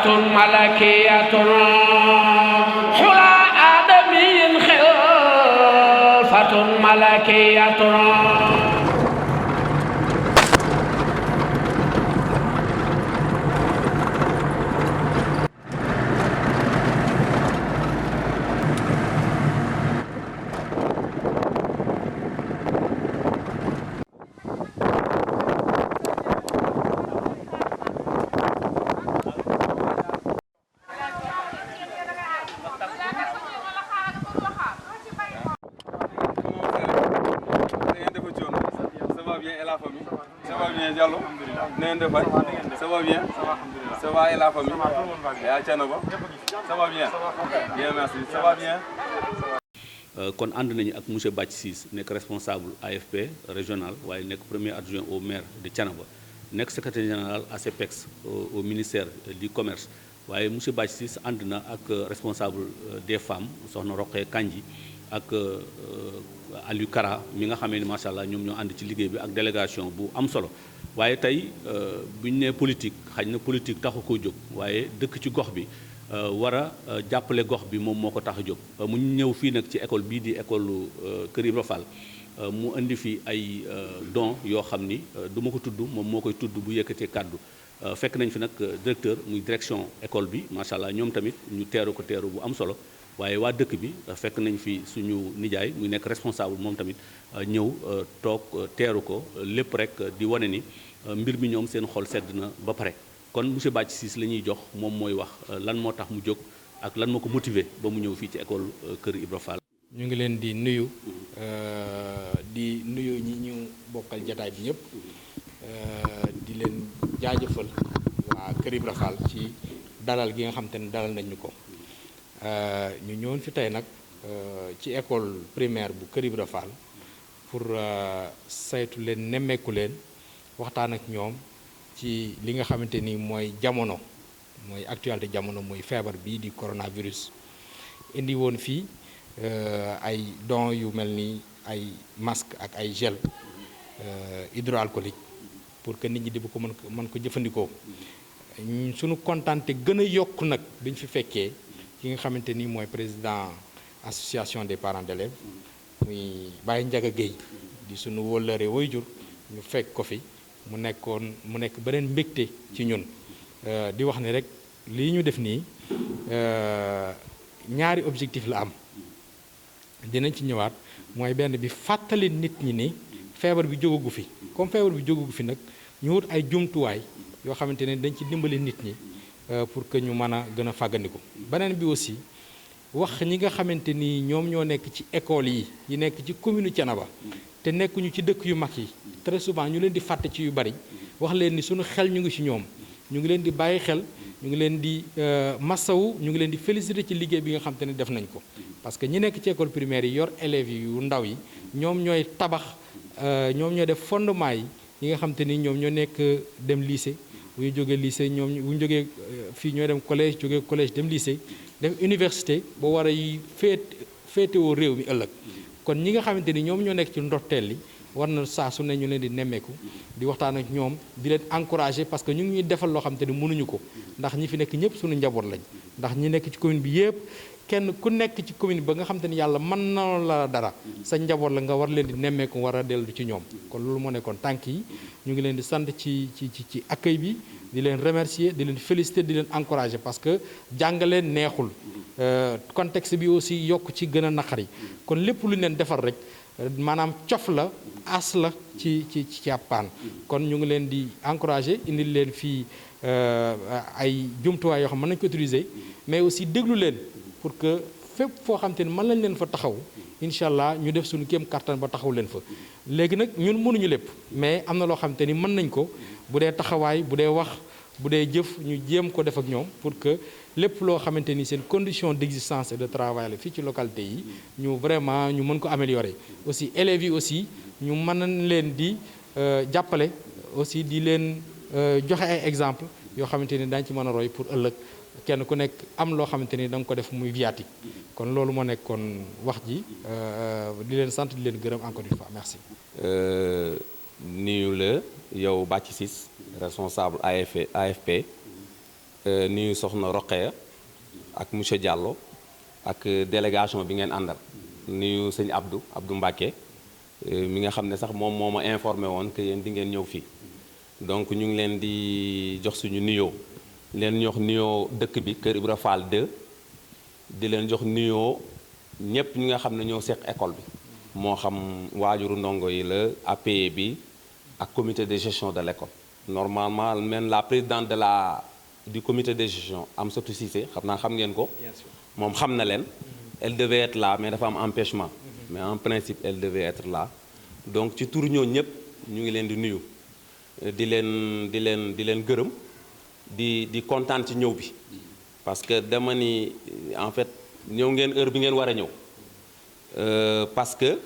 ملكية حلى آدمي خلفة ملكية Diallo na ngeen def waay ça va bien ça va et la famille yaa Thiénaba ça va bien bien merci ça va bien. kon ànd nañu ak monsieur Bathie Ciss nekk responsable AFP régional waaye nekk premier adjoint au maire de Thiénaba nekk secrétaire général ACPEX au ministère du commerce waaye monsieur Bathie Ciss ànd na ak responsable des femmes soxna Roqee Kanji ak Aliou Kara mi nga xamee ni macha allah ñoom ñoo ànd ci liggéey bi ak délégation bu am solo waaye tey bu ñu nee politique xaj na politique taxu koo jóg waaye dëkk ci gox bi war a jàppale gox bi moom moo ko tax a jóg mu ñëw fii nag ci école bii di école Kër Ibra Fall mu indi fi ay don yoo xam ni du ma ko tudd moom moo koy tudd bu yëkkatee kàddu fekk nañ fi nag directeur muy direction école bi macha allah ñoom tamit ñu teeru ko teeru bu am solo waaye waa dëkk bi fekk nañ fi suñu nijaay muy nekk responsable moom tamit ñëw toog teeru ko lépp rek di wane ni mbir mi ñoom seen xol sedd na ba pare kon monsieur Bathie Ciss la ñuy jox moom mooy wax lan moo tax mu jóg ak lan moo ko motiver ba mu ñëw fii ci école Kër Ibra Fall. ñu ngi leen di nuyu ñi ñu bokkal jataay bi ñëpp di leen jaajëfal waa Kër Ibra Fall ci dalal gi nga xam te ne dalal nañ ñu ko ñu ñëwoon fi tey nag ci école primaire bu Kër Ibra Fall pour saytu leen nemmeeku leen waxtaan ak ñoom ci li nga xamante ni mooy jamono mooy actualité jamono muy feebar bii di coronavirus indi woon fii ay dons yu mel ni ay masque ak ay gel hydroalcoolique pour que nit ñi di bu ko mën ko jëfandikoo suñu kontaante gën a yokk nag biñ fi fekkee ki nga xamante ni mooy président association des parents d'élèves muy Baye Ndiaga Guèye di suñu wóllëre waajur ñu fekk ko fi mu nekk beneen mbégte ci ñun di wax ni rek lii ñu def nii ñaari objectif la am dinañ ci ñëwaat mooy benn bi fàttali nit ñi ni feebar bi jógagu fi comme feebar bi jógagu fi nag ñu wut ay jumtuwaay yoo xamante ne dañ ci dimbali nit ñi pour que ñu mën a gën a fàggandiku beneen bi aussi wax ñi nga xamante ni ñoom ñoo nekk ci école yi nekk ci commune Thiénaba te nekkuñu ci dëkk yu mag yi très souvent ñu leen di fàtte ci yu bari wax leen ni suñu xel ñu ngi ci ñoom ñu ngi leen di bàyyi xel ñu ngi leen di massawu ñu ngi leen di féliciter ci liggéey bi nga xam te ne def nañ ko parce que ñi nekk ci école primaire yi yor élèves yi yu ndaw yi ñoom ñooy tabax ñoom ñooy def fondement yi nga xam te ni ñoom ñoo nekk dem lycée bu ñu jógee lycée ñoom bu ñu jógee fii ñooy dem collège jógee collège dem lycée dem université ba war a yi féetewoo réew mi ëllëg kon ñi nga xamante ni ñoom ñoo nekk ci ndorteel li war na saa su ne ñu leen di nemmeeku di waxtaan ak ñoom di leen encourager parce que ñu ngi ñuy defal loo xamante ni mënuñu ko ndax ñi fi nekk ñëpp suñu njaboot lañ ndax ñi nekk ci commune bi yëpp kenn ku nekk ci commune ba nga xamante ni yàlla mën na la dara sa njaboot la nga war leen di nemmeeku war a dellu ci ñoom kon loolu moo nekkoon tànk yi ñu ngi leen di sant ci accueil bi di leen remercier di leen féliciter di leen encourager parce que jàngaleen neexul contexte bi aussi yokk ci gën a naqari kon lépp lu leen defar rek maanaam cof la as la ci àppaan kon ñu ngi leen di encourager indil leen fii ay jumtuwaay yoo xam mën nañu ko utiliser mais aussi déglu leen pour que fépp foo xam te ne mën nañ leen fa taxaw incha allah ñu def suñu kéem kattan ba taxaw leen fa léegi nag ñun mënuñu lépp mais am na loo xam te ni mën nañ ko bu dee taxawaay bu dee wax bu dee jëf ñu jéem ko def ak ñoom pour que lépp loo xamante ni seen condition d'existence et de travail la fii ci localité yi ñu vraiment ñu mën ko améliorer aussi élèves yi aussi ñu mën leen di jàppale aussi di leen joxe ay exemple yoo xamante ni dañ ci mën a roy pour ëllëg kenn ku nekk am loo xamante ni da nga ko def muy viatique kon loolu moo nekkoon wax ji di leen sant di leen gërëm encore une fois merci. nuyu la yow Bathie Ciss responsable AFP nuyu soxna Roqeya ak monsieur Diallo ak délégation bi ngeen àndal nuyu sëñ Abdou Mbacké mi nga xam ne sax moom moo ma informé woon que yéen di ngeen ñëw fii donc ñu ngi leen di jox suñu nuyoo leen jox nuyoo dëkk bi Kër Ibra Fall 2 di leen jox nuyoo ñépp ñi nga xam ne ñoo seq école bi moo xam waajuru ndongo yi la APE bi ak comité de gestion de l'école normalement même la présidente du comité de gestion Amsatou Cissé xam naa xam ngeen ko moom xam na leen elle devait être là mais dafa am empêchement mais en principe elle devait être là donc ci tur ñoo ñëpp ñu ngi leen di nuyu di leen gërëm di kontaan ci ñëw bi parce que dama ni en fait ñëw ngeen heure bi ngeen war a ñëw parce que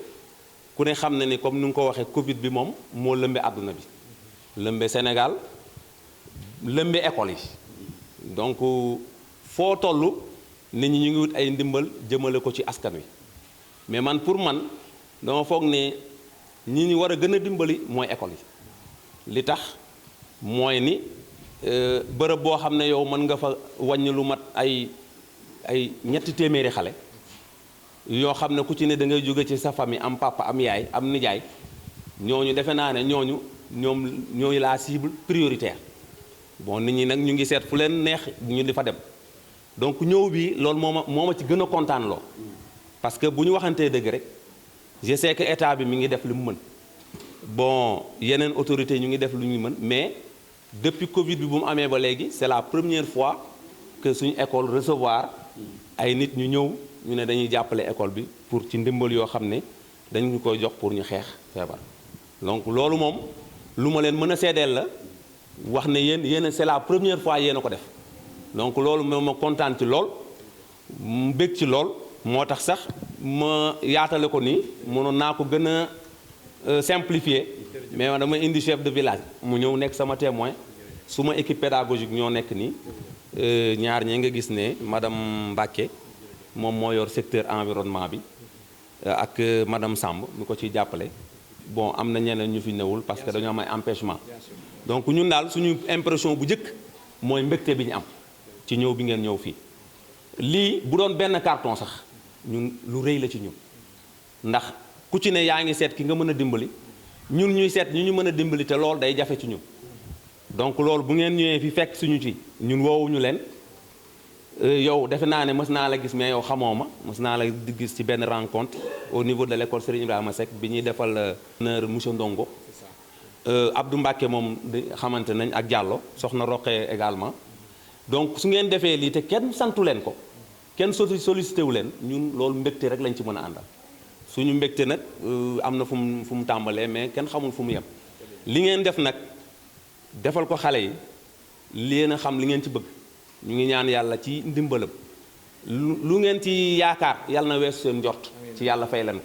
ku ne xam na ni comme ni nga ko waxee Covid bi moom moo lëmbe àdduna bi lëmbe Sénégal lëmbe école yi donc foo toll nit ñi ñu ngi wut ay ndimbal jëmale ko ci askan wi mais man pour man dama foog ne ñi ñu war a gën a dimbali mooy école yi li tax mooy ni bërëb boo xam ne yow mën nga fa wàññi lu mat ay ñetti téeméeri xale yoo xam ne ku ci ne da ngay jóge ci sa famille am papa am yaay am nijaay ñooñu defe naa ne ñoom ñooy la cible prioritaire bon nit ñi nag ñu ngi seet fu leen neex ñu di fa dem donc ñëw bi loolu moo ma ci gën a kontaan loo parce que bu ñu waxantee dëgg rek je sais que état bi mi ngi def li mu mën bon yeneen autorité ñu ngi def lu ñu mën mais depuis Covid bi bu mu amee ba léegi c'est la première fois que suñu école recevoir ay nit ñu ñëw ñu ne dañuy jàppale école bi pour ci ndimbal yoo xam ne dañu koy jox pour ñu xeex feebar donc loolu moom lu ma leen mën a seedeel la wax ne yéen c'est la première fois yéen a ko def donc loolu moom ma kontaan ci lool mu bég ci lool moo tax sax ma yaatale ko nii mënoon naa ko gën a simplifier mais dama indi chef de village mu ñëw nekk sama témoin su ma équipe pédagogique ñoo nekk nii ñaar ñi nga gis ne madame Mbacké moom moo yor secteur environnement bi ak madame Samb mi ko ciy jàppale bon am na ñeneen ñu fi newul parce que dañoo am ay empêchement donc ñun daal suñu impression bu njëkk mooy mbégte bi ñu am ci ñëw bi ngeen ñëw fii lii bu doon benn carton sax ñun lu rëy la ci ñun ndax ku ci ne yaa ngi seet ki nga mën a dimbali ñun ñuy seet ñu mën a dimbali te loolu day jafe ci ñun donc loolu bu ngeen ñëwee fi fekk suñu ci ñun woowuñu leen yow defe naa ne mës naa la gis mais yow xamoo ma mës naa la gis ci benn rencontre au niveau de l'école Serigne Ibrahima Seck bi ñuy defal monsieur Ndongo Abdou Mbacké moom di xamante nañ ak Diallo soxna Roqee également donc su ngeen defee lii te kenn santu leen ko kenn sollicité wu leen ñun loolu mbégte rek lañ ci mën a àndal suñu mbégte nag am na fu mu tàmbalee mais kenn xamul fu mu yem li ngeen def nag defal ko xale yi leen a xam li ngeen ci bëgg ñu ngi ñaan yàlla ci ndimbalam lu ngeen ci yaakaar yàlla na weesu seen njort ci yàlla fay leen ko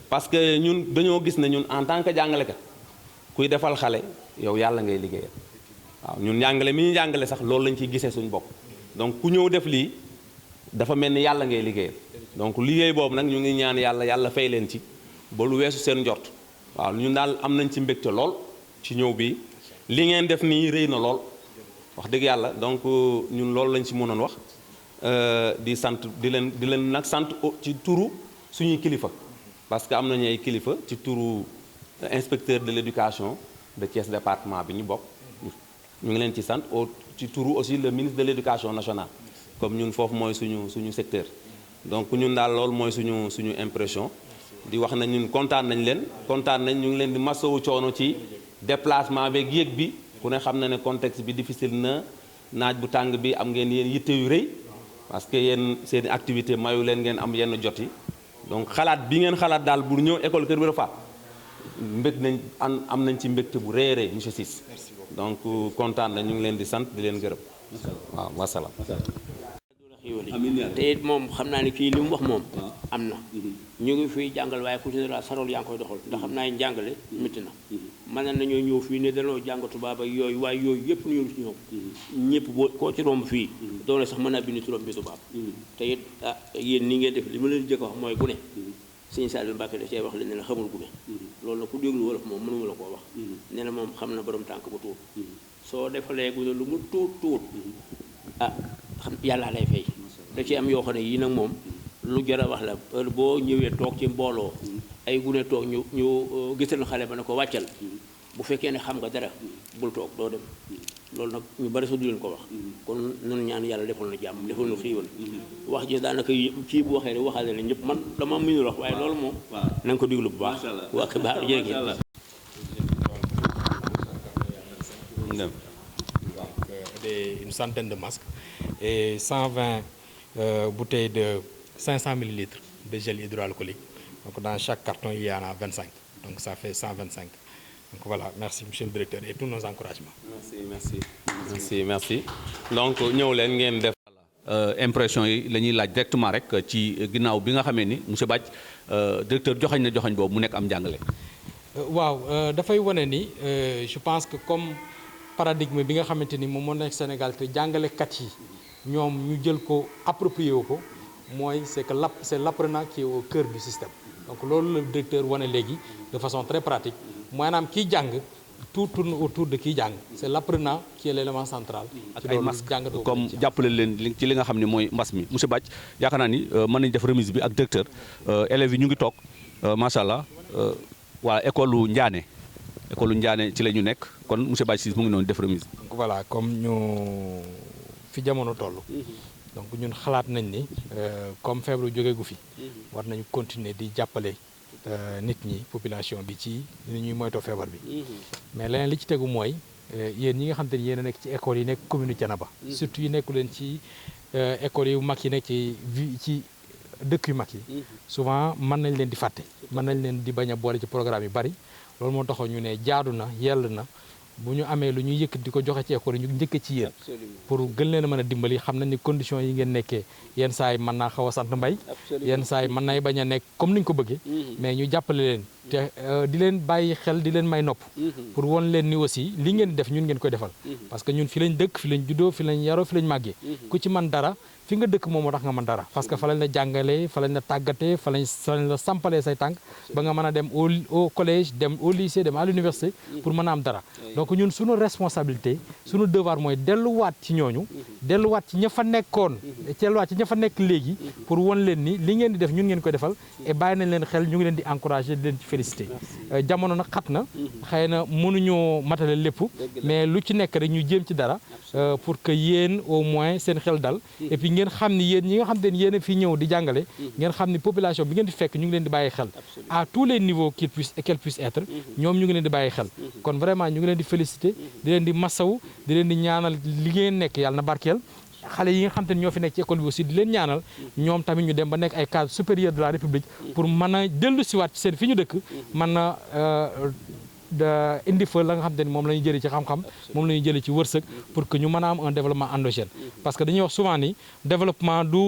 parce que ñun dañoo gis ne ñun en tant que jàngalekat kuy defal xale yow yàlla ngay liggéeyal waaw ñun njàngale mi ñu jàngale sax loolu lañ ciy gisee suñu bopp donc ku ñëw def lii dafa mel ni yàlla ngay liggéeyal donc liggéey boobu nag ñu ngi ñaan yàlla fay leen ci ba lu weesu seen njort waaw ñun daal am nañ ci mbégte lool ci ñëw bi li ngeen def nii rëy na lool wax dëgg yàlla donc ñun loolu lañ ci mënoon wax di sant di leen nag sant ci turu suñuy kilifa parce que am nañu ay kilifa ci turu inspecteur de l'éducation de Thiès département bi ñu bokk ñu ngi leen ci sant ci turu aussi le ministre de l'éducation nationale comme ñun foofu mooy suñu secteur donc ñun daal loolu mooy suñu impression di wax na ñun kontaan nañ ñu ngi leen di masawu coono ci déplacement beeg yéeg bi ku ne xam na ne contexte bi difficile na naaj bu tàng bi am ngeen yéen yitte yu rëy parce que yéen seen activité mayu leen ngeen am yenn jot yi donc xalaat bi ngeen xalaat daal bu ñëw école Kër Ibra Fall mbég nañ am nañ ci mbégte bu rëy rëy monsieur Ciss donc kontaan na ñu ngi leen di sant di leen gërëm waaw wasalaam. te it moom xam naa ne kii li mu wax moom am na ñu ngi fiy jàngal waaye ku ci ne la sarol yaa ngi koy doxal ndax xam naa ne jàngale métti na mën nañoo ñëw fii ne danoo jàng tubaab ak yooyu waaye yooyu yëpp nu ñëw ci ñoom ñëpp boo koo ci romb fii doole sax mën naa bind turam bi tubaab te it yéen ni ngeen def li ma leen jëkk wax mooy gune Sëñ Saliou Mbacké da cee wax leen ne la xamul gune loolu na ku déglu wolof moom mënuma la koo wax ne la moom xam na borom tànk bu tuut soo defalee gune lu mu tuut ah xam yàlla lay fay da ci am yoo xam ne yii nag moom lu jar a wax la heure boo ñëwee toog ci mbooloo ay gune toog ñu gisal xale ba ne ko wàccal bu fekkee ne xam nga dara bul toog doo dem loolu nag ñu bari sa du leen ko wax kon nanu ñaan yàlla defal na jàmm defal na xiiwal wax ji daanaka kii bu waxee rek waxaale la ñëpp man dama mënul wax waaye loolu moom na nga ko diglu bu baax waa xibaar jërëjëf une centaine de masques et 120 bouteilles de 500 millilitres de gel hydroalcoolique. Donc dans chaque carton, il y en a 25. Donc ça fait 125. Donc voilà, merci monsieur le directeur et tous nos encouragements. Merci. Donc ñëw leen ngeen def impression yi la ñuy laaj directement rek ci ginnaaw bi nga xamee ni monsieur Badj directeur joxañ na joxañ boobu mu nekk am njàngale. waaw dafay wane ni je pense que comme paradigme bi nga xamante ni moom moo nekk Sénégal te jàngalekat yi ñoom ñu jël ko approprié wu ko mooy c'est que c'est l'apprenant qui est au cœur du système. Donc loolu la directeur wane léegi de façon très pratique maanaam kiy jàng tout tourne autour de kiy jàng c'est l'apprenant qui est l'élément central. ak ay masques comme jàppale leen ci li nga xam ne mooy mbas mi monsieur Badj yaakaar naa ni mën nañu def remise bi ak directeur élèves yi ñu ngi toog macha allah waa école lu Ndiané ci la ñu nekk kon monsieur Badj Ciss mu ngi noonu def remise. donc voilà comme ñu fi jamono toll. donc ñun xalaat nañ ni comme feebar jóge gu fi. war nañu continuer di jàppale nit ñi population bi ci ni ñuy moytoo feebar bi. mais leneen li ci tegu mooy yéen ñi nga xam te ni yéen a nekk ci école yi nekk commune Thiénaba. surtout yi nekku leen ci école yu mag yi nekk ci dëkk yu mag yi. souvent mën nañ leen di fàtte. mën nañ leen di bañ a boole ci programme yu bari loolu moo taxoon ñu ne jaadu na yell na bu ñu amee lu ñuy yëkkat di ko joxe ci école yi ñu njëkk ci yéen. pour gën leen a mën a dimbali xam nañ ni conditions yi ngeen nekkee yenn saa yi mën naa xaw a sant mbay. yenn saa yi mën nay bañ a nekk comme ni ñu ko bëggee. mais ñu jàppale leen te di leen bàyyi xel di leen may nopp. pour won leen ni aussi li ngeen def ñun ngeen koy defal. parce que ñun fi lañ dëkk fi lañ juddoo fi lañ yaroo fi lañ màggee. ku ci mën dara fi nga dëkk moom moo tax nga mën dara parce que fa lañ la jàngalee fa lañ la tàggatee fa lañ la sampalee say tànk ba nga mën a dem au collège dem au lycée dem à l'université pour mën a am dara. donc ñun suñu responsabilité suñu devoir mooy delluwaat ci ñooñu delluwaat ci ña fa nekkoon delluwaat ci ña fa nekk léegi pour won leen ni li ngeen di def ñun ngeen koy defal et bàyyi nañ leen xel ñu ngi leen di encourager di leen ci féliciter. jamono nag xat na xëy na mënuñoo matale lépp mais lu ci nekk rek ñu jéem ci dara pour que yéen au moins seen xel dal et puis ngeen xam ni yéen ñi nga xam te ni yéen a fi ñëw di jàngale ngeen xam ni population bi ngeen di fekk ñu ngi leen di bàyyi xel à tous les niveaux qu'elle puisse être ñoom ñu ngi leen di bàyyi xel kon vraiment ñu ngi leen di féliciter di leen di massawu di leen di ñaanal li ngeen nekk yàlla na barkeel xale yi nga xam te ni ñoo fi nekk ci école bi aussi di leen ñaanal ñoom tamit ñu dem ba nekk ay cadres supérieurs de la République pour mën a dellu siwaat ci seen fi ñu dëkk mën a indi fa la nga xam te ni moom la ñu jëlee ci xam-xam moom la ñu jëlee ci wërsëg pour que ñu mën a am un développement endogène parce que dañuy wax souvent ni développement du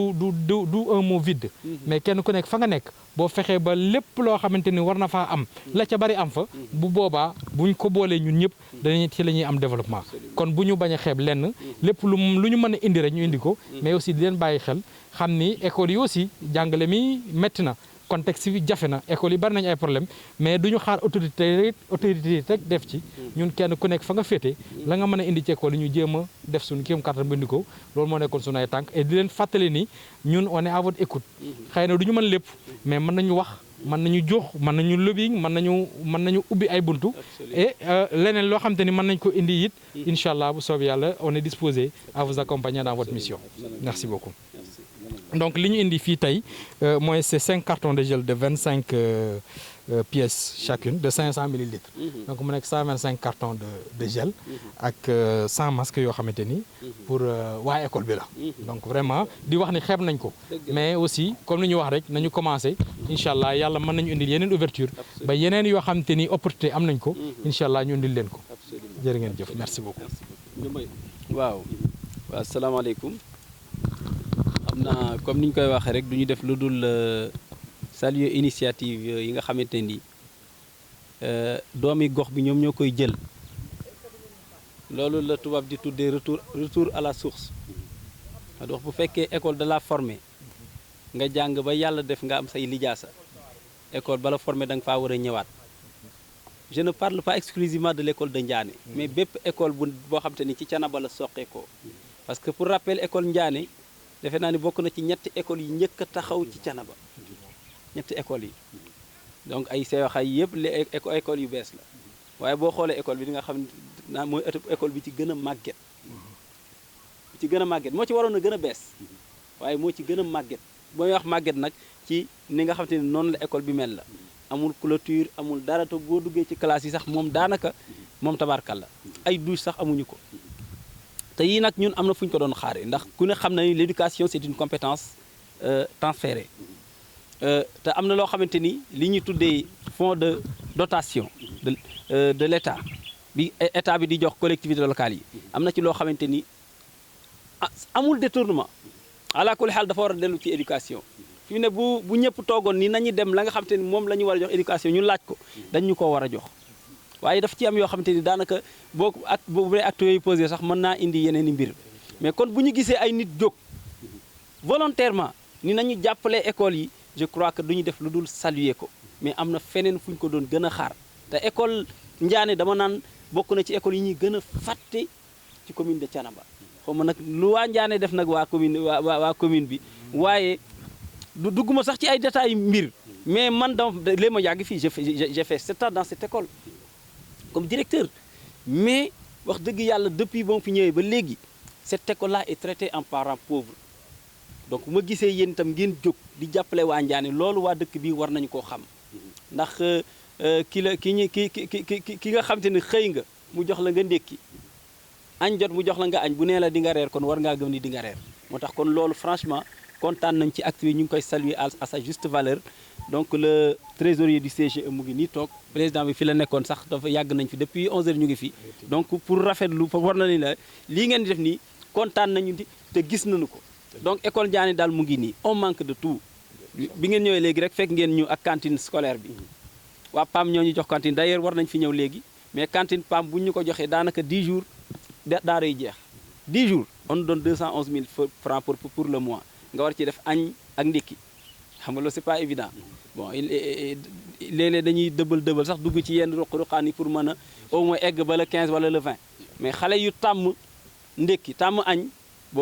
un mot vide mais kenn ku nekk fa nga nekk boo fexee ba lépp loo xamante ni war na faa am la ca bari am fa bu boobaa buñ ko boolee ñun ñëpp dañuy ci la ñuy am développement kon bu ñu bañ a xeeb lenn lépp lu ñu mën a indi rek ñu indi ko mais aussi di leen bàyyi xel xam ni école yi aussi jàngale mi métti na contexte bi jafe na école yi bari nañu ay problème mais duñu xaar autorité rek def ci ñun kenn ku nekk fa nga féete la nga mën a indi ci école yi ñu jéem a def suñu kéem kattan ba indi ko loolu moo nekkoon suñu ay tànk et di leen fàttali ni ñun on est à votre écoute xëy na du ñu mën lépp mais mën nañu wax mën nañu jox mën nañu lobbying mën nañu ubbi ay buntu et leneen loo xam te ni mën nañ ko indi it incha allah bu soobee yàlla on est disposé à vous accompagner dans votre mission merci beaucoup. Donc li ñu indi fii tey mooy c'est 5 cartons de gel de 25 pièces chacune de 500 millilitres. Donc mu nekk 125 cartons de gel ak 100 masques yoo xamante ni pour waa école bi la. Donc vraiment di wax ni xeeb nañ ko mais aussi comme li ñu wax rek nañu commencé incha allah yàlla mën nañu indil yeneen ouverture ba yeneen yoo xamante ni opportunité am nañ ko incha allah ñu indil leen ko jërë ngeen jëf merci beaucoup. waaw asalaamaaleykum. xam naa comme ni ñu koy waxee rek du ñu def lu dul saluer initiative yi nga xamante ni doomi gox bi ñoom ñoo koy jël loolu la tubaab di tuddee retour à la source wax bu fekkee école de la formé nga jàng ba yàlla def nga am say lijaasa école ba la formé da nga faa war a ñëwaat je ne parle pas exclusivement de l'école de Ndiané mais bépp école boo xamante ni ci Thiénaba la soqeekoo parce que pour rappel école Ndiané defe naa ni bokk na ci ñetti écoles yi njëkk a taxaw ci Thiénaba ñetti écoles yi donc ay seewaxay yëpp les écoles yu bees la waaye boo xoolee école bi di nga xam naa mooy école bi ci gën a màgget ci gën a màgget moo ci waroon a gën a bees waaye moo ci gën a màgget booy wax màgget nag ci ni nga xam te ne noonu la école bi mel la amul clôture amul dara te boo duggee ci classe yi sax moom daanaka moom tabarkalla ay douche sax amuñu ko te yii nag ñun am na fu ñu ko doon xaaree ndax ku ne xam na ni l'éducation c'est une compétence transférée te am na loo xamante ni li ñuy tuddee fonds de dotation de l'État bi état bi di jox collectivités locales yi am na ci loo xamante ni amul détournement ala kulli xaal dafa war a dellu ci éducation fi mu ne bu ñëpp toogoon ni nañu dem la nga xamante ni moom la ñu war a jox éducation ñu laaj ko dañ ñu koo war a jox waaye daf ci am yoo xamante ni daanaka boo ak bu dee actes yooyu posé sax mën naa indi yeneen i mbir mais kon bu ñu gisee ay nit jóg volontairement ni nañu jàppale école yi je crois que du ñu def lu dul saluer ko mais am na feneen fu ñu ko doon gën a xaar te école Ndiané dama naan bokk na ci école yi ñuy gën a fàtte ci commune de Thiénaba xaw ma nag lu waa Ndiané def nag waa commune bi waaye du dugguma sax ci ay détails mbir mais man dama léegi ma yàgg fii j'ai fait 7 ans dans cette école comme directeur mais wax dëgg yàlla depuis ba mu fi ñëwee ba léegi cette école là est traitée en parent pauvre donc bu ma gisee yéen itam ngeen jóg di jàppale waa Ndiané loolu waa dëkk bi war nañu koo xam ndax ki nga xam te ne xëy nga mu jox la nga ndékki añ jot mu jox la nga añ bu nee la di nga reer kon war ngaa gëm ni di nga reer moo tax kon loolu franchement kontaan nañ ci acte bi ñu ngi koy saluer à sa juste valeur donc le trésorier du CGE mu ngi nii toog président bi fi la nekkoon sax dafa yàgg nañ fi depuis 11h ñu ngi fi donc pour rafetlu war na ni la lii ngeen di def nii kontaan nañu te gis nañu ko donc école Ndiané daal mu ngi nii on manque de tout bi ngeen ñëwee léegi rek fekk ngeen ñu ak cantine scolaire bi waa PAM ñoo ñu jox cantine d'ailleurs war nañ fi ñëw léegi mais cantine PAM bu ñu ko joxee daanaka 10 jours daara yi jeex 10 jours on donne 211 000 francs pour le mois nga war ci def añ ak ndékki xam nga loolu c'est pas évident bon léeg-léeg dañuy dëbal sax dugg ci yenn ruq-ruqaan yi pour mën a au moins egg ba le 15 wala le 20 mais xale yu tàmm ndékki tàmm añ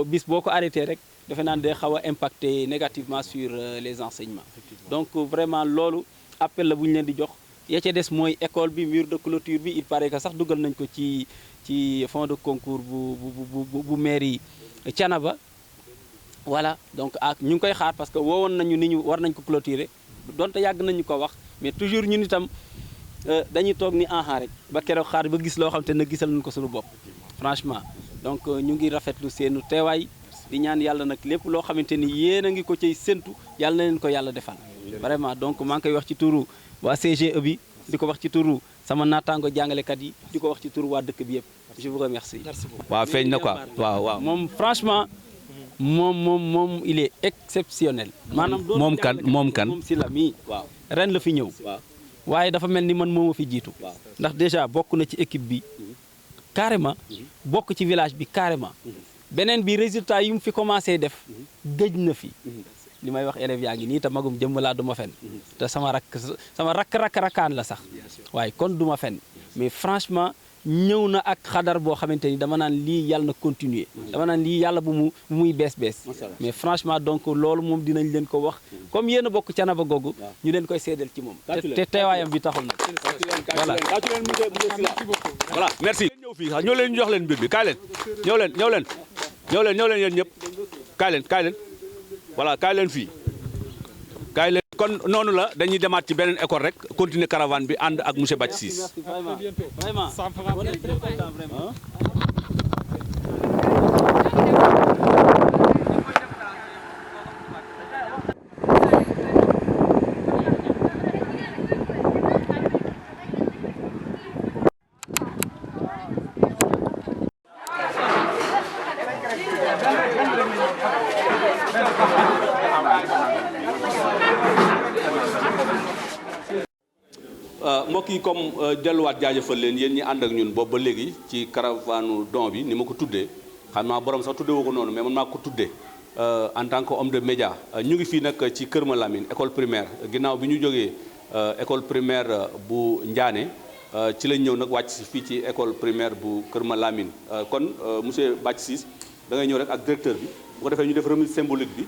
bis boo ko arrêté rek defe naan day xaw a impacter négativement sur les enseignements donc vraiment loolu appel la bu ñu leen di jox ya ca des mooy école bi mur de clôture bi il paraît que sax dugal nañ ko ci fonds de concours bu mairie Thiénaba voilà donc ñu ngi koy xaar parce que woowoon nañu ni ñu war nañ ko clôturer donte yàgg nañu ko wax mais toujours ñun itam dañuy toog ni rek ba keroog xaar ba gis loo xam te ne gisal nañu ko suñu bopp franchement donc ñu ngi rafetlu seenu teewaay di ñaan yàlla nag lépp loo xamante ni yéen a ngi ko cay séntu yàlla na leen ko yàlla defal vraiment donc maa ngi koy wax ci turu waa CGE bi di ko wax ci turu sama naataango jàngalekat yi di ko wax ci turu waa dëkk bi yëpp je vous remercie. waaw feeñ na quoi waaw moom franchement moom il est exceptionnel. maanaam moom kan si la mii waaw ren la fi ñëw. waaye dafa mel ni man moo ma fi jiitu. ndax déjà bokk na ci équipe bi carrément bokk ci village bi carrément. beneen bi résultat yi mu fi commencé def gëj na fi. li may wax élèves yaa ngi nii te magum jëmm laa du ma fen te sama rakkaan la sax waaye kon du ma fen mais franchement ñëw na ak xadar boo xamante ni dama naan lii yàlla na continuer dama naan lii yàlla bu muy bees mais franchement donc loolu moom dinañ leen ko wax comme yéen a bokk Thiénaba googu ñu leen koy seedeel ci moom te teewaayam bi taxul nag voilà merci ñëw fii sax ñoo leen ñu jox leen mbir bi kaay leen ñëw leen yéen ñëpp kaay leen voilà kaay leen fii kaay leen kon noonu la dañuy demaat ci beneen école rek continuer caravane bi ànd ak monsieur Bathie Ciss. Vraiment. On est très content vraiment. mbokk yi comme delluwaat jaajëfal leen yéen ñi ànd ak ñun boobu ba léegi ci caravane don bi ni ma ko tuddee xam naa borom sax tuddee woo ko noonu mais man maa ko tuddee en tant que homme de média ñu ngi fii nag ci Kër Malamine école primaire ginnaaw bi ñu jógee école primaire bu Ndiané ci lañ ñëw nag wàcc si fii ci école primaire bu Kër Malamine kon monsieur Bathie Ciss da ngay ñëw rek ak directeur bi bu ko defee ñu def remise symbolique bi.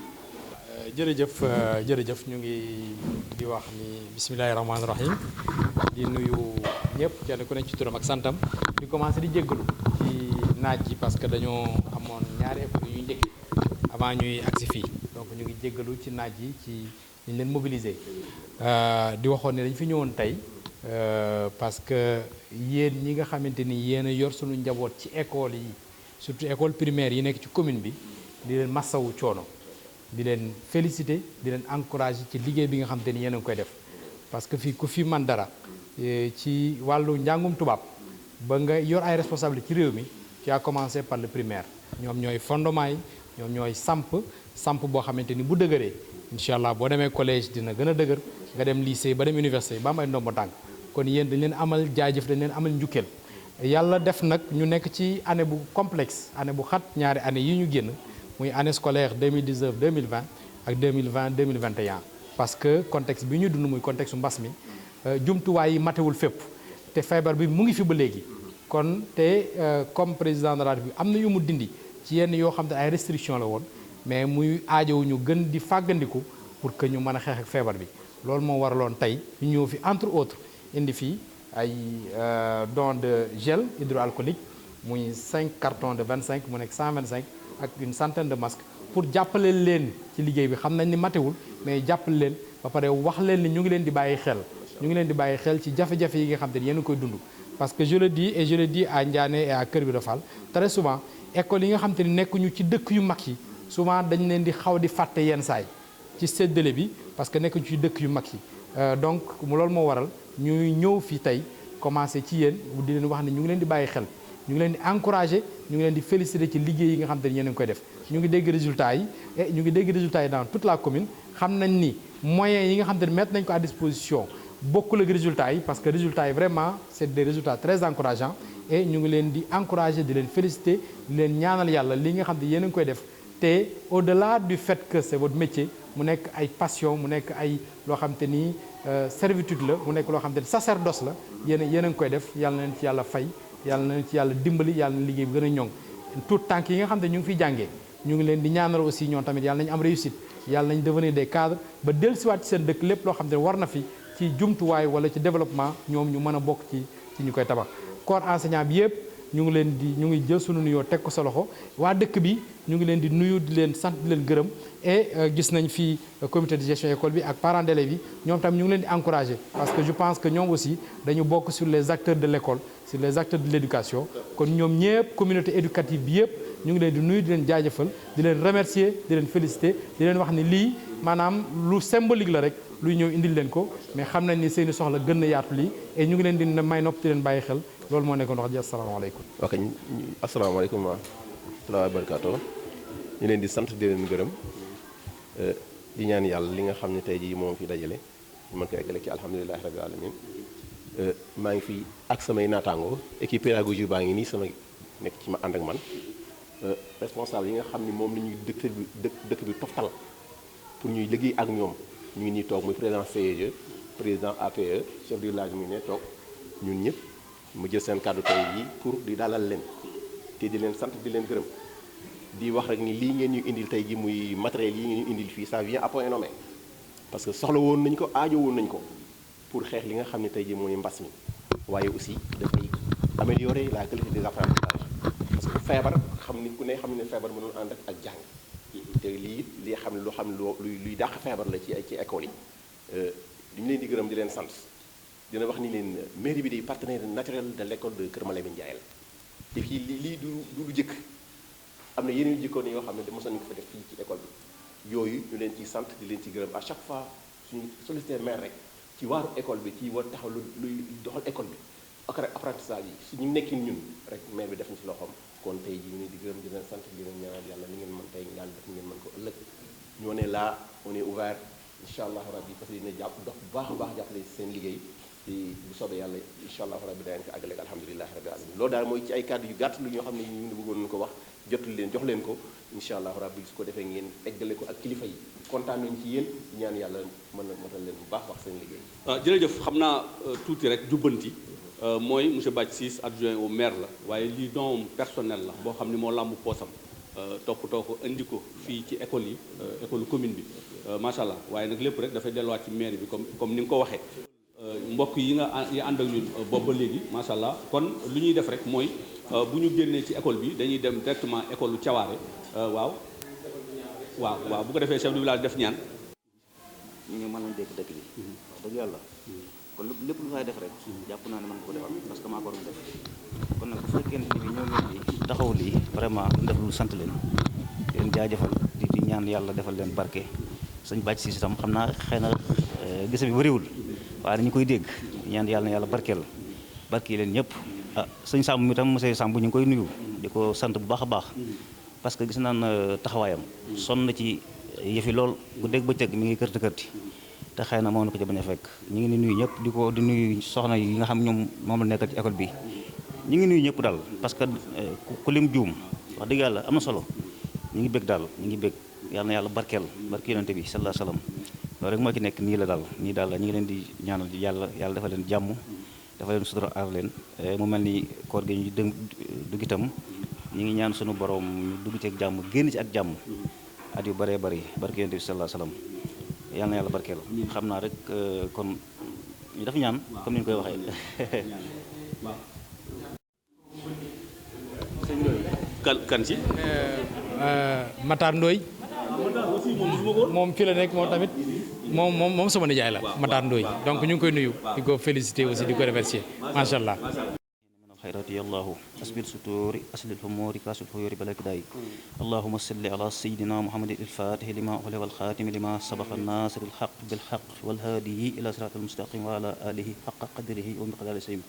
jërëjëf ñu ngi di wax ni bismillahi rahmaani rahim di nuyu ñëpp kenn ku nekk ci turam ak santam di commencé di jéggalu ci naaj yi parce que dañoo amoon ñaari époque yu njëkk avant ñuy agsi fii donc ñu ngi jéggalu ci naaj yi ci ñu leen mobiliser di waxoon ne dañ fi ñëwoon tey parce que yéen ñi nga xamante ni yéen a yor suñu njaboot ci école yi surtout école primaire yi nekk ci commune bi di leen massawu coono di leen féliciter di leen encourager ci liggéey bi nga xamante ni yéen a ngi koy def parce que fii ku fi man dara ci wàllu njàngum tubaab ba nga yor ay responsabilité ci réew mi tu as commencé par le primaire ñoom ñooy fondement yi ñoom ñooy samp boo xamante ni bu dëgëree incha allah boo demee collège dina gën a dëgër nga dem lycée ba dem université ba am ay ndombo tànk kon yéen dañ leen amal jaajëf dañ leen amal njukkeel yàlla def nag ñu nekk ci année bu complexe année bu xat ñaari année yi ñu génn muy année scolaire 2019 2020 ak 2020 2021 parce que contexte bi ñu dund muy contexte mbas mi jumtuwaay yi matewul fépp te feebar bi mu ngi fi ba léegi kon te comme président de la République am na yu mu dindi ci yenn yoo xam ne ay restrictions la woon mais muy aajowu ñu gën di fàggandiku pour que ñu mën a xeex ak feebar bi loolu moo waraloon tey ñu ñëw fi entre autres indi fii ay don de gel hydroalcoolique muy 5 cartons de 25 mu nekk 125 ak une centaine de masques pour jàppale leen ci liggéey bi xam nañ ni matewul mais jàppale leen ba pare wax leen ni ñu ngi leen di bàyyi xel ci jafe-jafe yi nga xam te ni yéen a koy dund parce que je le dis et je le dis à Ndiané et à Kër Ibra Fall très souvent école yi nga xam te ni nekkuñu ci dëkk yu mag yi souvent dañ leen di xaw di fàtte yenn saay ci séddale bi parce que nekkuñu ci dëkk yu mag yi donc loolu moo waral ñuy ñëw fii tey commencé ci yéen di leen wax ne ñu ngi leen di bàyyi xel ñu ngi leen di encouragé ñu ngi leen di félicité ci liggéey yi nga xam te ni yéen a ngi koy def ñu ngi dégg résultats yi et ñu ngi dégg résultats yi dans toute la commune xam nañ ni moyens yi nga xam te ni mettre nañ ko à disposition bokkul ak résultats yi parce que résultats yi vraiment c'est des résultats très encourageants et ñu ngi leen di encouragé di leen félicité di leen ñaanal yàlla li nga xam te yéen a ngi koy def te au-delà du fait que c'est votre métier mu nekk ay passion mu nekk ay loo xam te ni servitude la mu nekk loo xam te ni sacerdoce la yéen a ngi koy def yàlla na leen ci yàlla fay yàlla na leen ci yàlla dimbali yàlla na liggéey bi gën a ñoŋ tout tànk yi nga xam te ñu ngi fiy jàngee ñu ngi leen di ñaanal aussi ñoom tamit yàlla nañu am réussite yàlla nañ devenir des cadres ba dellusiwaat ci seen dëkk lépp loo xam te ne war na fi ci jumtuwaay wala ci développement ñoom ñu mën a bokk ci ñu koy tabax corps enseignant bi yëpp ñu ngi jël sunu nuyoo teg ko sa loxo waa dëkk bi ñu ngi leen di nuyu di leen sant di leen gërëm et gis nañ fii comité de gestion école bi ak parents d'élèves yi ñoom tam ñu ngi leen di encourager parce que je pense que ñoom aussi dañu bokk sur les acteurs de l'école sur les acteurs de l'éducation kon ñoom ñëpp communauté éducative bi yëpp ñu ngi leen di nuyu di leen jaajëfal di leen remercier di leen féliciter di leen wax ni lii maanaam lu symbolique la rek luy ñëw indil leen ko mais xam nañ ni seeni soxla gën na yaatu lii et ñu ngi leen di may nopp di leen bàyyi xel loolu moo nekkoon wax ji asalaamaaleykum. ok asalaamaaleykum wa rahmatullaahi wa barakaatuh ñu leen di sant di leen gërëm di ñaan yàlla li nga xam ne tey jii moom fi dajale ñu mën ko eggale ci alhamdulilahi rabbil alamin maa ngi fi ak samay naataangoo équipe pédagogique baa ngi nii sama nekk ci ma ànd ak man responsable yi nga xam ni moom la ñuy dëkk bi toftal pour ñuy liggéey ak ñoom ñu ngi nii toog muy président CEG président APE chef du village mu ne toog ñun ñëpp mu jël seen kàddu tey yi pour di dalal leen te di leen sant di leen gërëm di wax rek ni lii ngeen ñu indil tey ji muy matériel yi ngeen ñu indil fii ça vient à point nommé parce que soxla woon nañ ko aajo woon nañ ko pour xeex li nga xam ne tey ji mooy mbas mi waaye aussi dafay améliorer la qualité des apprentissages parce que feebar xam ni ku ne xam ne feebar mënul ànd ak jàng te lii li xam ne loo xam ne luy dàq feebar la ci école yi dañu leen di gërëm di leen sant dina wax ni leen mairie bi day partenaire naturel de l'école de Kër Malamine Ndiaye la te fii lii du lu jëkk am na yeneen jikkoon yoo xam ne mos nañu ko fa def fii ci école bi yooyu ñu leen ciy sant di leen ci gërëm à chaque fois suñu sollicité maire rek ci waaru école bi ci war taxaw luy doxal école bi ak apprentissage yi suñu nekkin ñun rek maire bi def na ci loxoom kon tey jii ñu di gërëm di leen sant di leen ñaanal yàlla li ngeen mën tey yàlla def ngeen mën ko ëllëg ñoo ne là on est ouvert incha allah rabbi parce que dina jàpp dox bu baax a baax jàppale seen liggéey bu soobee yàlla incha allah rabbi daañu ko àggaleeg alhamdulilahi rabbi alamin loolu daal mooy ci ay kàddu yu gàtt lu ñoo xam ne ñu bëggoon nañu ko wax jotul leen jox leen ko incha allah rabbi su ko defee ngeen eggale ko ak kilifa yi kontaan nañu ci yéen ñaan yàlla mën na motal leen bu baax wax seen liggéey. jërëjëf xam naa tuuti rek jubbanti mooy monsieur Bathie Ciss adjoint au maire la waaye lii don personnel la boo xam ne moo làmb poosam toppatoo ko indi ko fii ci école yi école commune bi macha allah waaye nag lépp rek dafay delluwaat ci mairie bi comme ni nga ko waxee. mbokk yi ànd ak ñun boobu ba léegi macha allah kon lu ñuy def rek mooy bu ñu génnee ci école bi dañuy dem directement école lu Thiawaré waaw bu ko defee chef du village def ñaan. ñu mën nañ dégg dëkk bi wax dëgg yàlla kon lépp lu fay def rek jàpp naa ne mën ko defal parce que maa ko waroon def kon nag bu fekkee ne bi ñoo ngeen di taxaw lii vraiment duñ def lu sant leen jaajëfal di ñaan yàlla defal leen barke sëñ bàcc si itam xam naa xëy na gise bi bëriwul waaye dañu koy dégg ñaan yàlla na yàlla barkeel leen ñëpp sëñ Samb mi tam monsieur Samb ñu ngi koy nuyu di ko sant bu baax a baax parce que gis naan taxawaayam sonn na ci yëfi lool bu dégg bëccëg mi ngi kërti te xëy na moom na ko ci bañ a fekk ñu ngi ni nuyu ñëpp di nuyu soxna yi nga xam ñoom moom la nekkal ci école bi ñu ngi nuyu ñëpp daal parce que ku lim juum wax dëgg yàlla am na solo ñu ngi bég daal ñu ngi bég yàlla na yàlla barkeel barke yonente bi sallallahu alayhi wasallam loolu rek moo ci nekk nii la daal ñu ngi leen di ñaanal yàlla dafa leen jàmm dafa leen sutura aar leen mu mel ni koor gi ñu dugg itam ñu ngi ñaan sunu borom ñu dugg ci ak jàmm génn ci ak jàmm at yu bëree bëri barke yonente bi sallallahu alayhi wasallam yàlla na yàlla barkeel xam naa rek kon ñu def ñaan comme ni ñu koy waxee kan ci Matar Ndoye moom fi la nekk moom tamit moom sama nijaay la Matar Ndoye donc ñu ngi koy nuyu di ko féliciter aussi di ko remercier macha allah خيراتي الله أسبل ستوري أسل الأمور كاس الخيور بلا كداي اللهم صل على سيدنا محمد الفاتح لما أغلق والخاتم لما سبق الناصر الحق بالحق والهادي إلى صراط المستقيم وعلى آله حق قدره ومقدار العظيم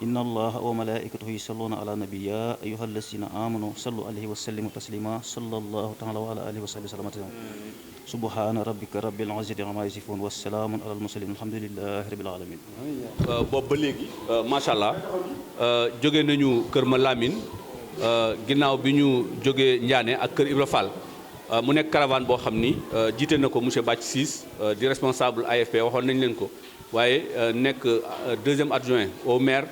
إن الله وملائكته يصلون على النبي يا أيها الذين آمنوا صلوا عليه وسلموا تسليما صلى الله تعالى وعلى آله وصحبه وسلم سبحان ربك رب العزة عما يصفون والسلام على المرسلين الحمد لله رب العالمين. boobu ba léegi macha allah jóge nañu Kër Malamine ginnaaw bi ñu jógee Ndiané ak Kër Ibra Fall mu nekk caravane boo xam ni jiite na ko monsieur Bathie Ciss di responsable AFP waxoon nañ leen ko waaye nekk deuxième adjoint au maire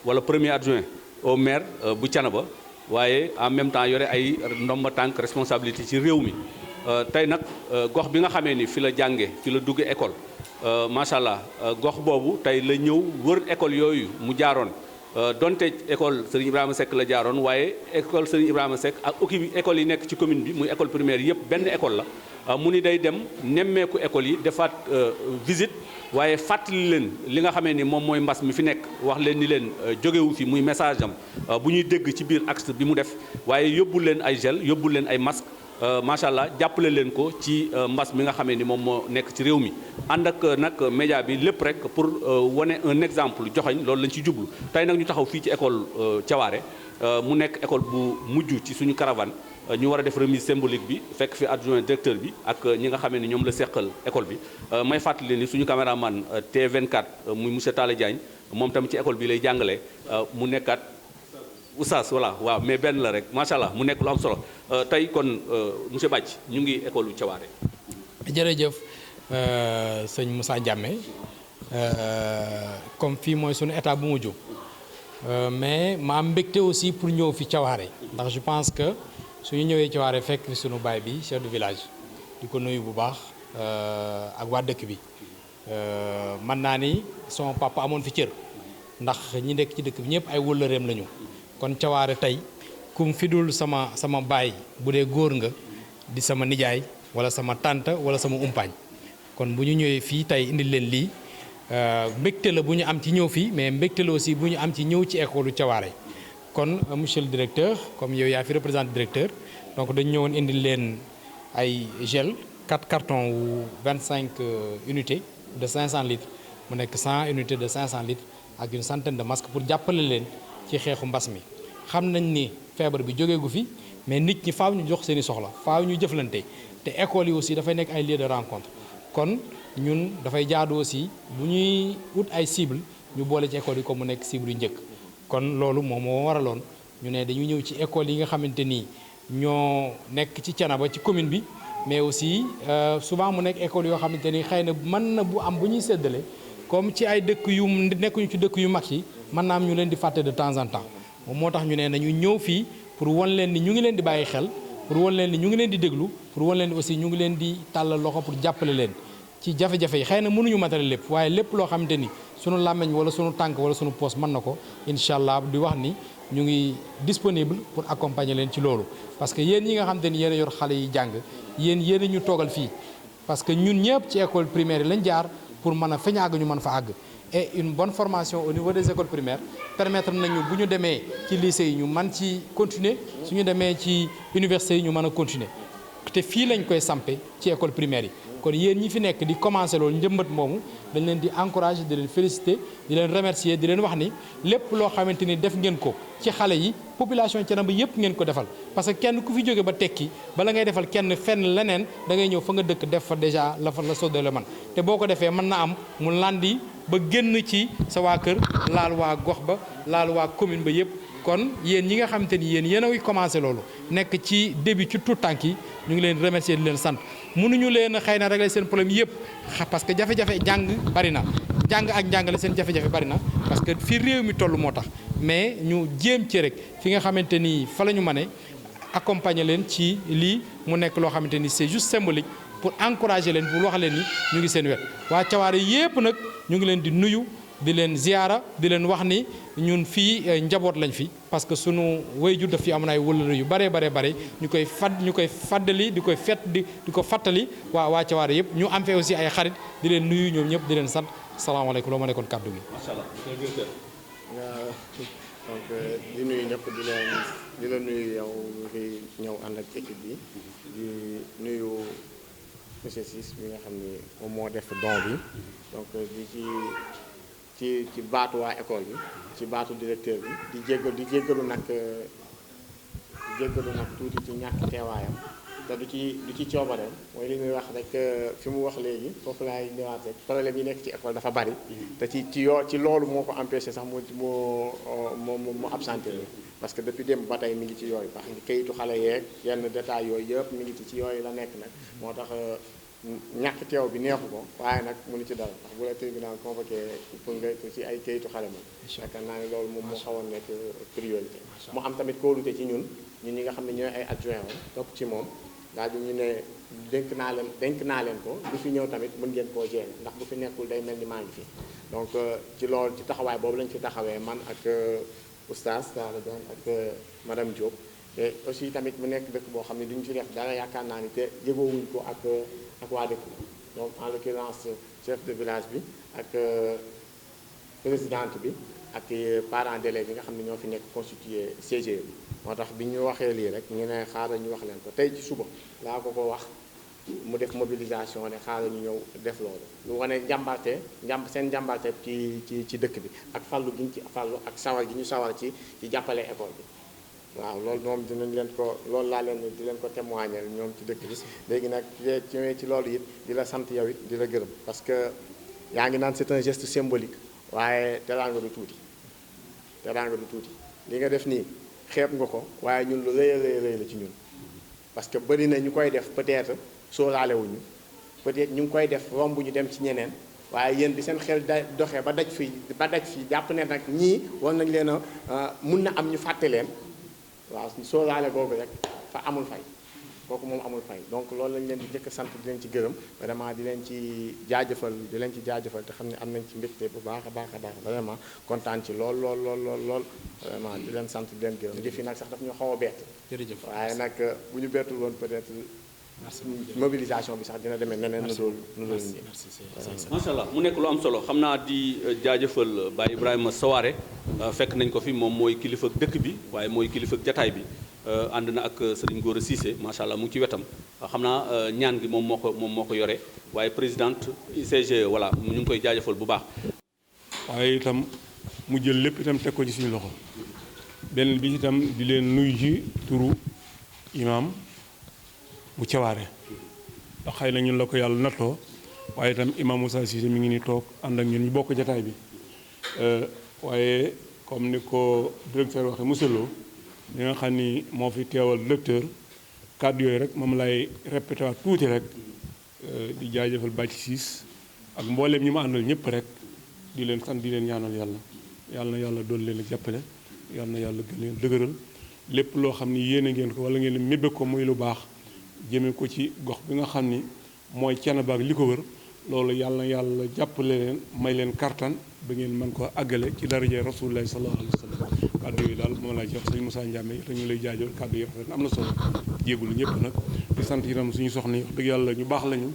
wala premier adjoint au maire bu Thiénaba waaye en même temps yore ay ndomba tànk responsabilité ci réew mi. tey nag gox bi nga xamee ni fi la jànge fi la dugge école macha allah gox boobu tey la ñëw wër école yooyu mu jaaroon donte école Serigne Ibrahima Seck la jaaroon waaye école Serigne Ibrahima Seck ak école yi nekk ci commune bi muy école primaire yëpp benn école la mu ni day dem nemmeeku école yi defaat visite waaye fàttali leen li nga xamee ni moom mooy mbas mi fi nekk wax leen ni leen jógewu fi muy message am bu ñuy dégg ci biir axe bi mu def waaye yóbbul leen ay gel yóbbul leen ay masque macha allah jàppale leen ko ci mbas mi nga xamee ni moom moo nekk ci réew mi ànd ak nag média bi lépp rek pour wane un exemple joxoñ loolu lañ ci jublu tey nag ñu taxaw fii ci école Thiawaré mu nekk école bu mujj ci suñu caravane ñu war a def remise symbolique bi fekk fi adjoint directeur bi ak ñi nga xamee ni ñoom la seqal école bi may fàttali ni suñu caméraman T24 muy monsieur Talla Diagne moom tamit ci école bi lay jàngale mu nekkaat Oustaz voilà waaw mais benn la rek macha allah mu nekk lu am solo tey kon monsieur Bathie ñu ngi école lu Thiawaré. jërëjëf sëñ Moussa Diamé comme fii mooy sunu état bu mujj mais ma am mbégte aussi pour ñëw fi Thiawaré ndax je pense que suñu ñëwee Thiawaré fekk fi sunu baay bi chef de village di ko nuyu bu baax ak waa dëkk bi mën naa ni sama papa amoon fi cër ndax ñi nekk ci dëkk bi ñëpp ay wëllëreem lañu. kon Thiawaré tey kum fi dul sama baay bu dee góor nga di sama nijaay wala sama tante wala sama umpaañ kon bu ñu ñëwee fii tey indil leen lii mbégte la bu ñu am ci ñëw fii mais mbégte la aussi bu ñu am ci ñëw ci école Thiawaré kon monsieur le directeur comme yow yaa fi représenté directeur donc dañu ñëwoon indil leen ay gel 4 cartons wu 25 unités de 500 litres mu nekk 100 unités de 500 litres ak une centaine de masques pour jàppale leen ci xeexu mbas mi xam nañ ni feebar bi jógee gu fi mais nit ñi faaw ñu jox seeni soxla faaw ñu jëflante te école yi aussi dafay nekk ay lieu de rencontre kon ñun dafay jaadu aussi bu ñuy wut ay cible ñu boole ci école yi comme mu nekk cible yu njëkk kon loolu moom moo waraloon ñu ne dañu ñëw ci école yi nga xamante ni ñoo nekk ci Thiénaba ci commune bi mais aussi souvent mu nekk école yoo xamante ni xëy na mën na bu am bu ñuy séddale comme ci ay dëkk yu nekkuñu ci dëkk yu mag yi mën naa am ñu leen di fàtte de temps en temps moom moo tax ñu ne nañu ñëw fii pour won leen ni ñu ngi leen di bàyyi xel pour won leen ni ñu ngi leen di déglu pour won leen ni aussi ñu ngi leen di tàllal loxo pour jàppale leen ci jafe-jafe yi xëy na mënuñu matale lépp waaye lépp loo xamante ni sunu làmmeñ wala sunu tànk wala sunu poos mën na ko incha allah di wax ni ñu ngi disponible pour accompagner leen ci loolu parce que yéen ñi nga xamante ni yéen a yor xale yi jàng yéen a ñu toogal fii parce que ñun ñëpp ci école primaire yi lañ jaar pour mën a feñ àgg ñu mën fa àgg et une bonne formation au niveau des écoles primaires permettre nañu bu ñu demee ci lycée yi ñu mën ci continuer suñu demee ci université yi ñu mën a continuer te fii lañ koy sampe ci école primaire yi kon yéen ñi fi nekk di commencer loolu njëmbat moomu dañ leen di encourager di leen féliciter di leen remercier di leen wax ni lépp loo xamante ni def ngeen ko ci xale yi population Thiénaba yëpp ngeen ko defal parce que kenn ku fi jóge ba tekki bala ngay defal kenn fenn leneen da ngay ñëw fa nga dëkk def fa déjà la fa la soddale man te boo ko defee mën na am mu landi ba génn ci sa waa kër laal waa gox ba laal waa commune ba yëpp kon yéen ñi nga xamante ni yéen a ngi commencé loolu nekk ci début ci tout tànk yi ñu ngi leen remercier di leen sant mënuñu leen xëy na régler seen problème yëpp parce que jafe-jafe jàng bari na jàng ak njàngale seen jafe-jafe bari na parce que fi réew mi toll moo tax mais ñu jéem ci rek fi nga xamante ni fa la ñu mën a accompagner leen ci lii mu nekk loo xamante ni c'est juste symbolique pour encourager leen pour wax leen ni ñu ngi seen wet waa Thiawara yëpp nag ñu ngi leen di nuyu di leen ziyaara di leen wax ni ñun fii njaboot lañ fi parce que sunu waajur daf fi am na ay wëllëre yu bare ñu koy fàddali di koy di ko fàttali waa Thiawara yëpp ñu am fee aussi ay xarit di leen nuyu ñoom ñëpp di leen sant salaamaaleykum loo ma nekkoon kàddu gi. macha allah. donc di nuyu ñëpp di la nuyu yow fi ñëw ànd ak équipe bi di nuyu monsieur Ciss bi nga xam ni moom moo def don bi donc ci baatu waa école bi ci baatu directeur bi di jéggalu nag tuuti ci ñàkk teewaayam te du ci coobareem mooy li muy wax rek fi mu wax léegi foofu laay ñëwaat rek problème yi nekk ci école dafa bari te ci loolu moo ko empêché sax mu absenté la parce que depuis démb ba tey mi ngi ci yooyu parce que kayitu xale yeeg yenn détails yooyu yëpp mi ngi ci yooyu la nekk nag moo tax ñàkk teew bi neexu ko waaye nag mënu ci dara ndax bu la tribunal convoqué pour nga ci ay kayitu xale moom yaakaar naa ne loolu moom moo xawoon nekk priorité mu am tamit kóolute ci ñun ñi nga xam ne ñooy ay adjoint woon topp ci moom daal di ñu ne dénk naa leen ko bu fi ñëw tamit mën ngeen koo gérer ndax bu fi nekkul day mel ni maa ngi fi donc ci loolu ci taxawaay boobu lañ fi taxawee man ak oustaz Talla Diagne ak madame Diop te aussi tamit mu nekk dëkk boo xam ne duñu fi def dara yaakaar naa ni te yëgoowuñ ko ak waa dëkk bi donc en l'occurrence chef de village bi ak présidente bi ak parents d'élèves yi nga xam ne ñoo fi nekk constitué CGE bi moo tax bi ñu waxee lii rek ñu ne xaaral ñu wax leen ko tey ci suba laa ko wax mu def mobilisation ne xaaral ñu ñëw def loolu lu wane seen njàmbarte ci dëkk bi ak fallu gi ñu ci fallu ak sawar gi ñu sawar ci jàppale école bi waaw loolu moom dinañ leen ko loolu laa leen di leen ko témoigner ñoom ci dëkk bi léegi nag ci loolu it di la sant yow it di la gërëm parce que yaa ngi naan c'est un geste symbolique waaye teraanga du tuuti li nga def nii xeeb nga ko waaye ñun lu rëy la ci ñun parce que bëri na ñu koy def peut-être sóoraale wuñu peut-être ñu ngi koy def romb ñu dem ci ñeneen waaye yéen bi seen xel doxee ba daj fii jàpp ne nag ñii war nañ leen a mun na am ñu fàtte leen waaw sóoraale googu rek fa amul fay kooku moom amul fay donc loolu lañ leen di njëkk sant di leen ci gërëm vraiment di leen ci jaajëfal te xam ne am nañ ci mbégte bu baax a baax vraiment kontaan ci lool vraiment di leen sant di leen gërëm jëf yi nag sax daf ñu xaw a bett jërëjëf waaye nag bu ñu bettul woon peut-être mobilisation bi sax dina demee neneen nu dool nii macha allah mu nekk lu am solo xam naa di jaajëfal Baye Ibrahima Sawaré fekk nañ ko fi moom mooy kilifa dëkk bi waaye mooy kilifa jataay bi ànd na ak Serigne Gora Cissé macha allah mu ngi ci wetam xam naa ñaan gi moom moo ko yore waaye présidente ICG voilà ñu ngi koy jaajëfal bu baax. waaye itam mu jël lépp itam teg ko ci suñu loxo benn bi itam di leen nuyu ci turu imam bu Thiawara ndax xëy na ñun la ko yàlla nattoo waaye itam imam Moussa Cissé mi ngi ni toog ànd ak ñun ñu bokk jataay bi waaye comme ni ko directeur waxee monsieur Lo li nga xam ni moo fi teewal directeur kàddu yooyu rek moom lay répété waat tuuti rek di jaajëfal Bathie Ciss ak mbooleem ñi ma àndal ñëpp rek di leen sant di leen ñaanal yàlla na yàlla doon leen a jàppale yàlla na yàlla gën leen dëgëral lépp loo xam ni yéene ngeen ko wala ngeen mébbe ko muy lu baax jëme ko ci gox bi nga xam ni mooy Thiénaba ak li ko wër loolu yàlla na yàlla jàppale leen may leen kartan ba ngeen mën ko àggale ci daraje Rasulullah sallallahu alayhi wa sallam kàddu yi daal moom laa jox sëñ Moussa Ndiame te ñu lay jaajëfal kàddu yi rafet na am na solo jéegul ñëpp nag di sant itam suñu soxna yi wax dëgg yàlla ñu baax lañu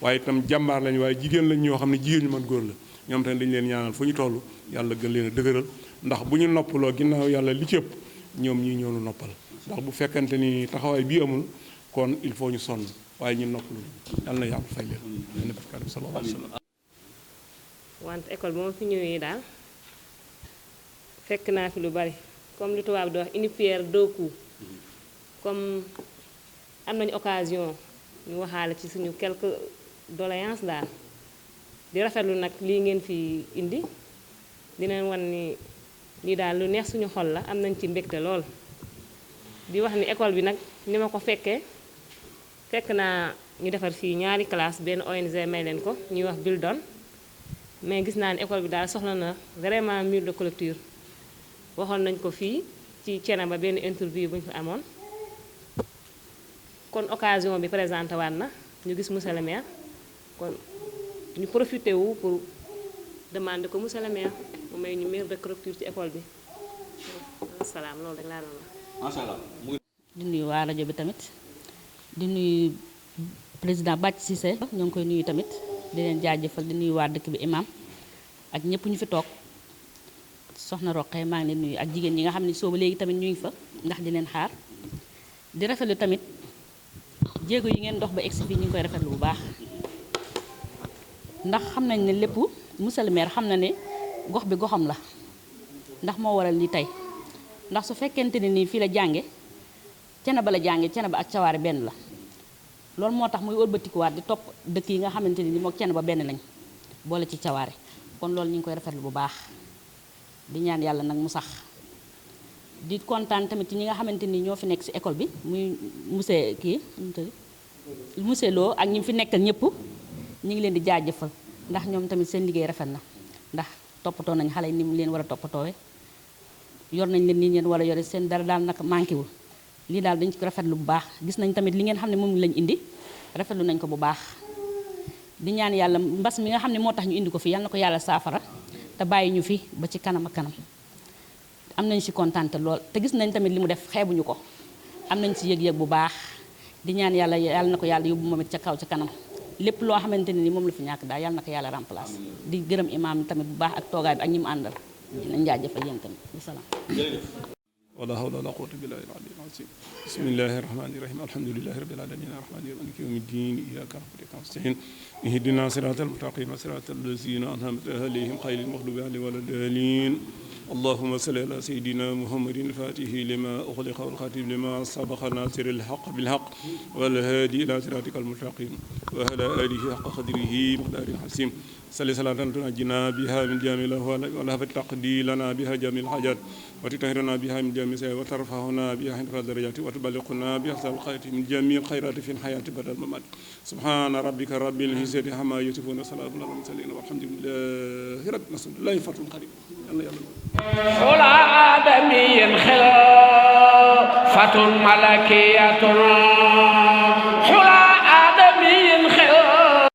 waaye itam jàmbaar lañu waaye jigéen lañ ñoo xam ne jigéen ñu mën góor la ñoom tamit dañu leen ñaanal fu ñu toll yàlla gën leen a dëgëral ndax bu ñu noppaloo ginnaaw yàlla li ci ëpp ñoom ñii ñoo nu noppal ndax bu fekkante ni taxawaay bii amul kon il faut ñu sonn waaye ñu noppalu yàlla na yàlla fay leen leen def kàddu sallallahu alayhi wa sallam wante école ba ma fi ñëwee daal fekk naa fi lu bari comme lu tubaab di wax une pierre deux coups comme am nañu occasion ñu waxaale ci suñu quelques doléances daal di rafetlu nag lii ngeen fi indi dinañ wan ni lii daal lu neex suñu xol la am nañ ci mbégte lool di wax ni école bi nag ni ma ko fekkee fekk naa ñu defar fii ñaari classe benn ONG may leen ko ñuy wax Bildon mais gis naa ni école bi daal soxla na vraiment mur de clôture waxoon nañ ko fii ci Thiénaba benn interview bu ñu fi amoon kon occasion bi présenté waat na ñu gis monsieur le maire kon ñu profité wu pour demander ko monsieur le maire mu may ñu mur de clôture ci école bi asalaam loolu rek laa doon wax. macha allah. di nuyu waa rajo bi tamit di nuyu président Bathie Cissé ñoo ngi koy nuyu tamit di leen jaajëfal di nuyu waa dëkk bi imam ak ñëpp ñu fi toog soxna Roqee maa ngi leen nuyu ak jigéen ñi nga xam ne sooba léegi tamit ñu ngi fa ndax di leen xaar di rafetlu tamit jéego yi ngeen dox ba egsi fii ñu ngi koy rafetlu bu baax ndax xam nañ ne lépp monsieur le maire xam na ne gox bi goxam la ndax moo waral li tey ndax su fekkente ne nii fii la jànge Thiénaba la jànge Thiénaba ak Thiawaré benn la loolu moo tax muy wëlbatikuwaat di topp dëkk yi nga xamante ni mook Thiénaba benn lañ boole ci Thiawaré kon loolu ñu ngi koy rafetlu bu baax di ñaan yàlla nag mu sax di kontaan tamit ci ñi nga xamante ni ñoo fi nekk ci école bi muy monsieur Lo ak ñi fi nekkal ñëpp ñu ngi leen di jaajëfal ndax ñoom tamit seen liggéey rafet na ndax toppatoo nañ xale yi ni mu leen war a toppatoowee yor nañ leen ni leen war a yore seen dara daal nag manqué wul lii daal dañ ko rafetlu bu baax gis nañ tamit li ngeen xam ne moom lañ indi rafetlu nañ ko bu baax di ñaan yàlla mbas mi nga xam ne moo tax ñu indi ko fi yal na ko yàlla saafara te bàyyi ñu fi ba ci kanam ak kanam am nañ ci kontaan lool te gis nañ tamit li mu def xeebuñu ko am nañ ci yëg-yëg bu baax di ñaan yàlla yàlla na ko yàlla yóbbu moom it ca kaw ca kanam lépp loo xamante ne ni moom la fi ñàkk daal yàlla na ko yàlla remplace di gërëm imaam tamit bu baax ak toogaay bi ak ñi mu àndal dinañ jaajëfal yéen tamit wasalaam ولا حول ولا قوة إلا بالله العلي العظيم بسم الله الرحمن الرحيم الحمد لله رب العالمين الرحمن الرحيم مالك يوم الدين إياك نعبد وإياك نستعين اهدنا صراط المستقيم صراط الذين أنعمت عليهم غير المغضوب عليهم ولا الضالين اللهم صل على سيدنا محمد الفاتح لما أغلق والخاتم لما سبق ناصر الحق بالحق والهادي إلى صراطك المستقيم وعلى آله حق قدره مقدار الحسيم صلي صلاة تنجينا بها من جميع الأهوال ولها تقضي لنا بها جميع الحاجات وتطهرنا بها من جميع السيئات وترفعنا بها عند الدرجات وتبلغنا بها الخيرات من جميع الخيرات في الحياة بعد الممات سبحان ربك رب العزة عما يصفون وسلام على المرسلين والحمد لله رب العالمين لا يفرط القريب صلى آدمي خلافة ملكية